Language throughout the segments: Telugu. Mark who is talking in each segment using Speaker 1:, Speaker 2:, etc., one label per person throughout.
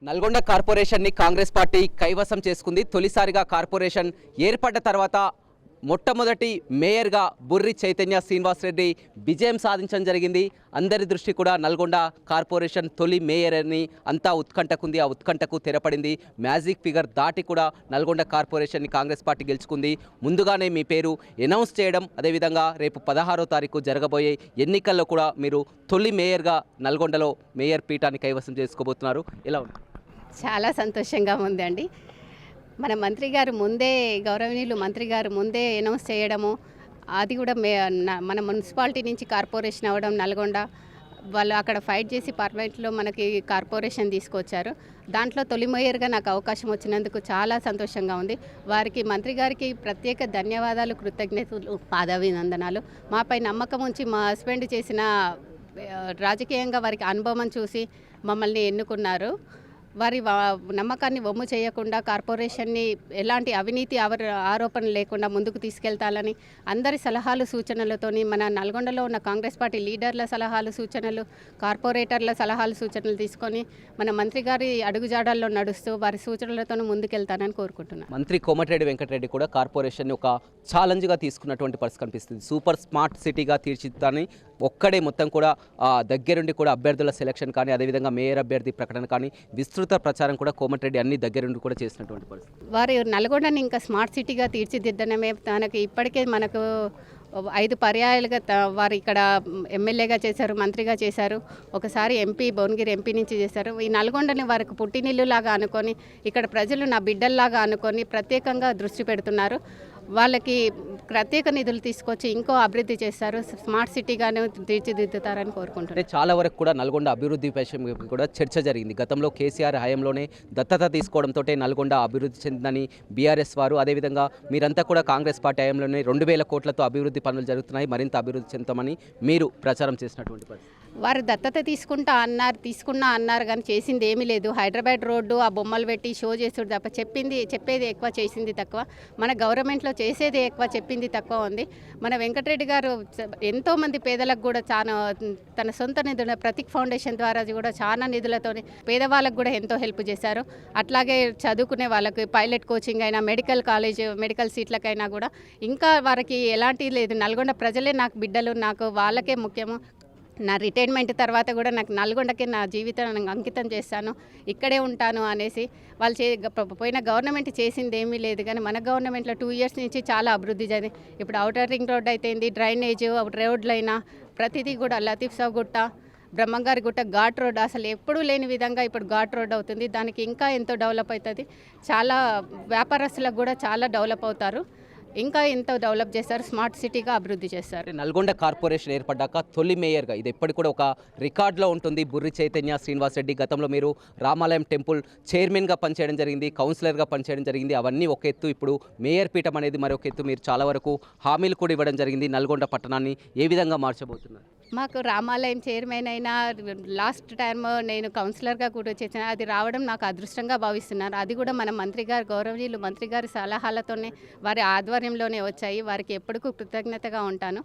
Speaker 1: నల్గొండ కార్పొరేషన్ని కాంగ్రెస్ పార్టీ కైవసం చేసుకుంది. తొలిసారిగా కార్పొరేషన్ ఏర్పడ్డ తర్వాత మొట్టమొదటి మేయర్గా బుర్రి చైతన్య శ్రీనివాస్ రెడ్డి విజయం సాధించడం జరిగింది. అందరి దృష్టి కూడా నల్గొండ కార్పొరేషన్ తొలి మేయర్ అని అంతా ఉత్కంఠకుంది. ఆ ఉత్కంఠకు తెరపడింది. మ్యాజిక్ ఫిగర్ దాటి కూడా నల్గొండ కార్పొరేషన్ని కాంగ్రెస్ పార్టీ గెలుచుకుంది. ముందుగానే మీ పేరు అనౌన్స్ చేయడం, అదేవిధంగా రేపు 16వ తారీఖు జరగబోయే ఎన్నికల్లో కూడా మీరు తొలి మేయర్గా నల్గొండలో మేయర్ పీఠాన్ని కైవసం చేసుకోబోతున్నారు. ఎలా ఉంది?
Speaker 2: చాలా సంతోషంగా ఉందండి. మన మంత్రి గారు ముందే, గౌరవనీయులు మంత్రి గారు ముందే అనౌన్స్ చేయడము, అది కూడా మన మున్సిపాలిటీ నుంచి కార్పొరేషన్ అవ్వడం నల్గొండ, వాళ్ళు అక్కడ ఫైట్ చేసి పార్లమెంట్లో మనకి కార్పొరేషన్ తీసుకొచ్చారు. దాంట్లో తొలి మేయర్గా నాకు అవకాశం వచ్చినందుకు చాలా సంతోషంగా ఉంది. వారికి, మంత్రి గారికి ప్రత్యేక ధన్యవాదాలు, కృతజ్ఞతలు, పాదాభినందనాలు. మాపై నమ్మకం ఉంచి మా హస్బెండ్ చేసిన రాజకీయంగా వారికి అనుభవం చూసి మమ్మల్ని ఎన్నుకున్నారు. వారి నమ్మకాన్ని వమ్ము చేయకుండా కార్పొరేషన్ని ఎలాంటి అవినీతి ఆరోపణలు లేకుండా ముందుకు తీసుకెళ్తాలని అందరి సలహాలు సూచనలతోని, మన నల్గొండలో ఉన్న కాంగ్రెస్ పార్టీ లీడర్ల సలహాలు సూచనలు, కార్పొరేటర్ల సలహాలు సూచనలు తీసుకొని మన మంత్రి గారి అడుగుజాడల్లో నడుస్తూ వారి సూచనలతోనూ ముందుకెళ్తానని కోరుకుంటున్నాను.
Speaker 1: మంత్రి కోమటిరెడ్డి వెంకటరెడ్డి కూడా కార్పొరేషన్ని ఒక ఛాలెంజ్గా తీసుకున్నటువంటి పరిస్థితి కనిపిస్తుంది. సూపర్ స్మార్ట్ సిటీగా తీర్చిదిద్దాలని ఒక్కడే మొత్తం కూడా దగ్గరుండి కూడా అభ్యర్థుల సెలక్షన్ కానీ, అదేవిధంగా మేయర్ అభ్యర్థి ప్రకటన కానీ, విస్తృత ప్రచారం కూడా కోమటిరెడ్డి అన్ని దగ్గరుండి కూడా చేసినటువంటి పరిస్థితి.
Speaker 2: వారి నల్గొండని ఇంకా స్మార్ట్ సిటీగా తీర్చిదిద్దడమే తనకి ఇప్పటికే మనకు 5 పర్యాయాలుగా వారు ఇక్కడ ఎమ్మెల్యేగా చేశారు, మంత్రిగా చేశారు, ఒకసారి ఎంపీ, భువనగిరి ఎంపీ నుంచి చేశారు. ఈ నల్గొండని వారికి పుట్టినిల్లులాగా అనుకొని, ఇక్కడ ప్రజలు నా బిడ్డల్లాగా అనుకొని ప్రత్యేకంగా దృష్టి పెడుతున్నారు. వాళ్ళకి ప్రత్యేక నిధులు తీసుకొచ్చి ఇంకో అభివృద్ధి చేస్తారు, స్మార్ట్ సిటీగానే తీర్చిదిద్దుతారని కోరుకుంటున్నారు.
Speaker 1: చాలా వరకు కూడా నల్గొండ అభివృద్ధి విషయం కూడా చర్చ జరిగింది. గతంలో కేసీఆర్ హయాంలోనే దత్తత తీసుకోవడంతో నల్గొండ అభివృద్ధి చెందిందని బీఆర్ఎస్ వారు, అదేవిధంగా మీరంతా కూడా కాంగ్రెస్ పార్టీ హయాంలోనే 2000 కోట్లతో అభివృద్ధి పనులు జరుగుతున్నాయి, మరింత అభివృద్ధి చెందుతామని మీరు ప్రచారం చేసినటువంటి పరిస్థితి.
Speaker 2: వారు దత్తత తీసుకున్నా అన్నారు కానీ చేసింది ఏమీ లేదు. హైదరాబాద్ రోడ్డు ఆ బొమ్మలు పెట్టి షో చేసుడు తప్ప చెప్పేది ఎక్కువ, చేసింది తక్కువ. మన గవర్నమెంట్లో చేసేది ఎక్కువ, చెప్పింది తక్కువ ఉంది. మన వెంకటరెడ్డి గారు ఎంతోమంది పేదలకు కూడా చాలా తన సొంత నిధుల ప్రతీక్ ఫౌండేషన్ ద్వారా కూడా చాలా నిధులతో పేదవాళ్ళకు కూడా ఎంతో హెల్ప్ చేశారు. అట్లాగే చదువుకునే వాళ్ళకి పైలట్ కోచింగ్ అయినా, మెడికల్ కాలేజ్, మెడికల్ సీట్లకైనా కూడా ఇంకా వారికి ఎలాంటి లేదు. నల్గొండ ప్రజలే నాకు బిడ్డలు, నాకు వాళ్ళకే ముఖ్యము. నా రిటైర్మెంట్ తర్వాత కూడా నాకు నల్గొండకే నా జీవితాన్ని అంకితం చేస్తాను, ఇక్కడే ఉంటాను అనేసి వాళ్ళు పోయిన గవర్నమెంట్ చేసింది ఏమీ లేదు. కానీ మన గవర్నమెంట్లో 2 ఇయర్స్ నుంచి చాలా అభివృద్ధి జరిగింది. ఇప్పుడు ఔటర్ రింగ్ రోడ్ అయితేంది, డ్రైనేజ్ రోడ్లైనా ప్రతిదీ కూడా, లతీఫ్ సాబ్ గుట్ట, బ్రహ్మంగారి గుట్ట, ఘాట్ రోడ్ అసలు ఎప్పుడూ లేని విధంగా ఇప్పుడు ఘాట్ రోడ్ అవుతుంది. దానికి ఇంకా ఎంతో డెవలప్ అవుతుంది. చాలా వ్యాపారస్తులకు కూడా చాలా డెవలప్ అవుతారు, ఇంకా ఎంతో డెవలప్ చేస్తారు, స్మార్ట్ సిటీగా అభివృద్ధి చేస్తారు.
Speaker 1: నల్గొండ కార్పొరేషన్ ఏర్పడ్డాక తొలి మేయర్గా ఇది ఎప్పటికి కూడా ఒక రికార్డులో ఉంటుంది. బుర్రి చైతన్య శ్రీనివాస్ రెడ్డి గతంలో మీరు రామాలయం టెంపుల్ చైర్మన్గా పనిచేయడం జరిగింది, కౌన్సిలర్గా పనిచేయడం జరిగింది. అవన్నీ ఒక ఎత్తు, ఇప్పుడు మేయర్ పీఠం అనేది మరొక ఎత్తు. మీరు చాలా వరకు హామీలు కూడా ఇవ్వడం జరిగింది. నల్గొండ పట్టణాన్ని ఏ విధంగా మార్చబోతున్నారు?
Speaker 2: మాకు రామాలయం చైర్మన్ అయినా లాస్ట్ టైం నేను కౌన్సిలర్గా కూడా చేసిన, అది రావడం నాకు అదృష్టంగా భావిస్తున్నాను. అది కూడా మన మంత్రి గారు, గౌరవనీయులు మంత్రి గారి సలహాలతోనే, వారి ఆధ్వర్యంలోనే వచ్చాయి. వారికి ఎప్పటికూ కృతజ్ఞతగా ఉంటాను.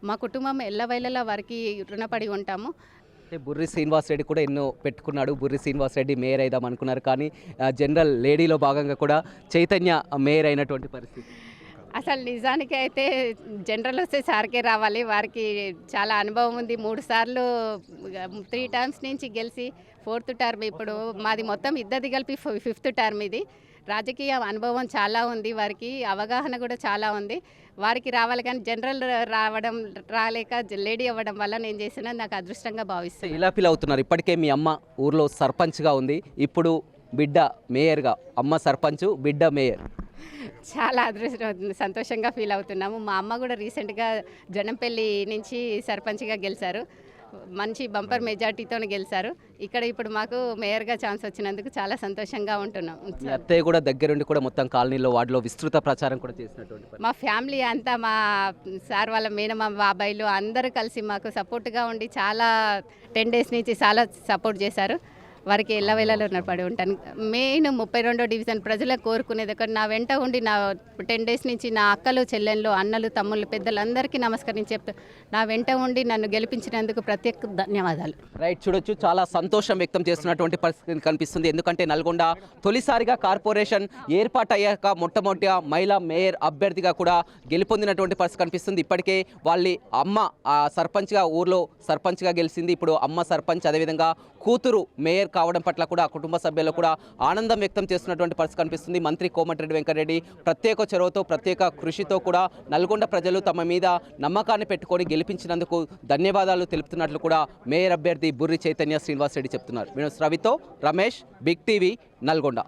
Speaker 2: మా కుటుంబం ఎల్లవేళలా వారికి రుణపడి ఉంటాము.
Speaker 1: బుర్రి శ్రీనివాస్ రెడ్డి కూడా ఎన్నో పెట్టుకున్నాడు. బుర్రి శ్రీనివాస్ రెడ్డి మేయర్ అయిదాం అనుకున్నారు, కానీ జనరల్ లేడీలో భాగంగా కూడా చైతన్య మేయర్ అయినటువంటి పరిస్థితి.
Speaker 2: అసలు నిజానికి అయితే జనరల్ వస్తే సార్కే రావాలి. వారికి చాలా అనుభవం ఉంది. 3 సార్లు 3 టర్మ్స్ నుంచి గెలిచి 4th టర్మ్, ఇప్పుడు మాది మొత్తం ఇద్దరిది కలిపి 5th టర్మ్. ఇది రాజకీయ అనుభవం చాలా ఉంది, వారికి అవగాహన కూడా చాలా ఉంది. వారికి రావాలి, కానీ జనరల్ రాలేక లేడీ అవ్వడం వల్ల నేను చేసిన నాకు అదృష్టంగా భావిస్తాను.
Speaker 1: ఇలా ఫీల్ అవుతున్నారు? ఇప్పటికే మీ అమ్మ ఊర్లో సర్పంచ్గా ఉంది, ఇప్పుడు బిడ్డ మేయర్గా, అమ్మ సర్పంచ్, బిడ్డ మేయర్.
Speaker 2: చాలా సంతోషంగా ఫీల్ అవుతున్నాము. మా అమ్మ కూడా రీసెంట్గా జనంపల్లి నుంచి సర్పంచ్గా గెలిచారు, మంచి బంపర్ మెజార్టీతో గెలిచారు. ఇక్కడ ఇప్పుడు మాకు మేయర్గా ఛాన్స్ వచ్చినందుకు చాలా సంతోషంగా ఉంటున్నాం.
Speaker 1: అత్తయ్య కూడా దగ్గరుండి కూడా మొత్తం కాలనీలో, వార్డులో విస్తృత ప్రచారం కూడా చేసినటువంటి
Speaker 2: మా ఫ్యామిలీ అంతా, మా సార్ వాళ్ళ మేనమా బాబాయిలు అందరూ కలిసి మాకు సపోర్ట్గా ఉండి చాలా 10 days నుంచి చాలా సపోర్ట్ చేశారు. వారికి ఎల్లవేళలో పడి ఉంటాను. మెయిన్ 32వ డివిజన్ ప్రజలకు కోరుకునేది ఒకటి, నా వెంట ఉండి నా 10 డేస్ నుంచి నా అక్కలు చెల్లెళ్ళు అన్నలు తమ్ముళ్ళు పెద్దలందరికీ నమస్కరించి చెప్తా, నా వెంట ఉండి నన్ను గెలిపించినందుకు ప్రత్యేక ధన్యవాదాలు.
Speaker 1: రైట్, చూడొచ్చు చాలా సంతోషం వ్యక్తం చేస్తున్నటువంటి పరిస్థితి కనిపిస్తుంది. ఎందుకంటే నల్గొండ తొలిసారిగా కార్పొరేషన్ ఏర్పాటయ్యాక మొట్టమొదటి మహిళా మేయర్ అభ్యర్థిగా కూడా గెలుపొందినటువంటి పరిస్థితి కనిపిస్తుంది. ఇప్పటికే వాళ్ళ అమ్మ సర్పంచ్గా ఊర్లో సర్పంచ్గా గెలిచింది. ఇప్పుడు అమ్మ సర్పంచ్, అదేవిధంగా కూతురు మేయర్ కావడం పట్ల కూడా కుటుంబ సభ్యులు కూడా ఆనందం వ్యక్తం చేస్తున్నటువంటి పరిస్థితి కనిపిస్తుంది. మంత్రి కోమటిరెడ్డి వెంకటరెడ్డి ప్రత్యేక చొరవతో ప్రత్యేక కృషితో కూడా నల్గొండ ప్రజలు తమ మీద నమ్మకాన్ని పెట్టుకొని గెలిపించినందుకు ధన్యవాదాలు తెలుపుతున్నట్లు కూడా మేయర్ అభ్యర్థి బుర్రి చైతన్య శ్రీనివాస్ రెడ్డి చెప్తున్నారు. రవితో రమేష్, బిగ్ టీవీ, నల్గొండ.